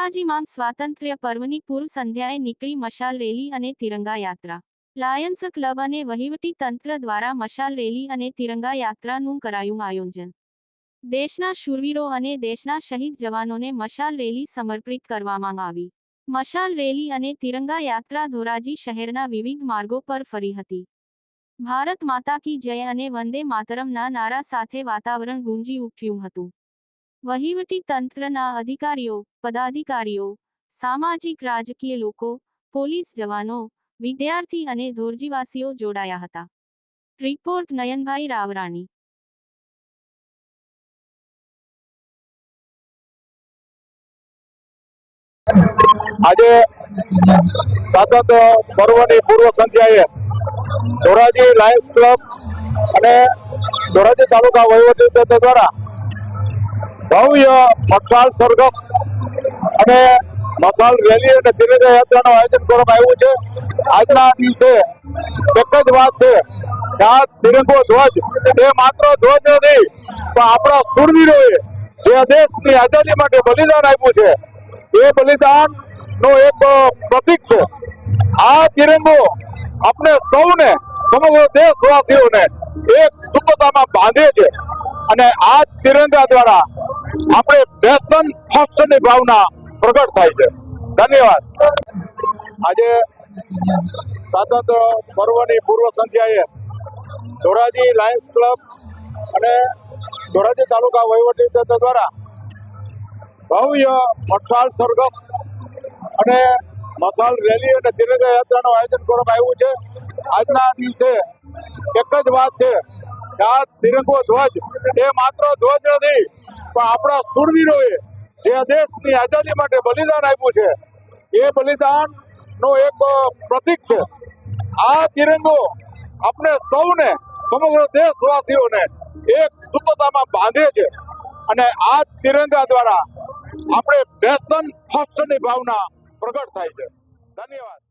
ધોરાજીમાં સ્વાતંત્ર્ય પર્વની પૂર્વ સંધ્યાએ નીકળી મશાલ રેલી અને તિરંગા યાત્રા। લાયન્સ ક્લબ અને વહીવટી તંત્ર દ્વારા મશાલ રેલી અને તિરંગા યાત્રાનું કરાયું આયોજન। દેશના શૂરવીરો અને દેશના શહીદ જવાનોને મશાલ રેલી સમર્પિત કરવામાં આવી। મશાલ રેલી અને તિરંગા યાત્રા ધોરાજી શહેરના વિવિધ માર્ગો પર ફરી હતી। ભારત માતા કી જય અને વંદે માતરમના નારા સાથે વાતાવરણ ગુંજી ઉઠ્યું હતું। વહીવટી તંત્રના અધિકારીઓ, પદાધિકારીઓ, સામાજિક રાજકીય લોકો, પોલીસ જવાનો, વિદ્યાર્થી અને ધોરજીવાસીઓ જોડાયા હતા। રિપોર્ટ નયનભાઈ રાવરાણી। આજે સ્વાતંત્ર્ય પર્વની પૂર્વ સંધ્યાએ ધોરાજી લાયન્સ ક્લબ અને ધોરાજી તાલુકા વહીવટી તંત્ર દ્વારા ભવ્ય મશાલ સરઘસ અને મશાલ રેલી અને તિરંગા યાત્રાનું આયોજન કરવામાં આવ્યું છે। આજના દિવસે એક જ વાત છે કે આ તિરંગો ધ્વજ એ માત્ર ધ્વજ નથી, પણ આપણા શૂરવીરોએ જે દેશની આઝાદી માટે બલિદાન આપ્યું છે એ બલિદાન નો એક પ્રતીક છે। આ તિરંગો આપણે સૌને, સમગ્ર દેશવાસીઓને એક સૂત્રતામાં બાંધે છે અને આ તિરંગા દ્વારા આપણે નેશન ફર્સ્ટની ભાવના પ્રગટ થાય છે। ધન્યવાદ। આજે સ્વાતંત્ર્ય પર્વની પૂર્વ સંધ્યાએ ધોરાજી લાયન્સ ક્લબ અને ધોરાજી તાલુકા વહીવટી તંત્ર દ્વારા ભવ્ય મશાલ સરઘસ અને મશાલ રેલી અને તિરંગા યાત્રાનું આયોજન કરવામાં આવ્યું છે। આજના દિવસે એક જ વાત છે કે આ તિરંગો ધ્વજ એ માત્ર ધ્વજ નથી, પણ આપણા શૂરવીરોએ જે દેશની આઝાદી માટે બલિદાન આપ્યું છે એ બલિદાન નો એક પ્રતીક છે। આ તિરંગો આપણે સૌને, સમગ્ર દેશવાસીઓને એક સૂત્રતામાં બાંધે છે અને આ તિરંગા દ્વારા આપણે નેશન ફર્સ્ટની ભાવના પ્રગટ થાય છે। ધન્યવાદ।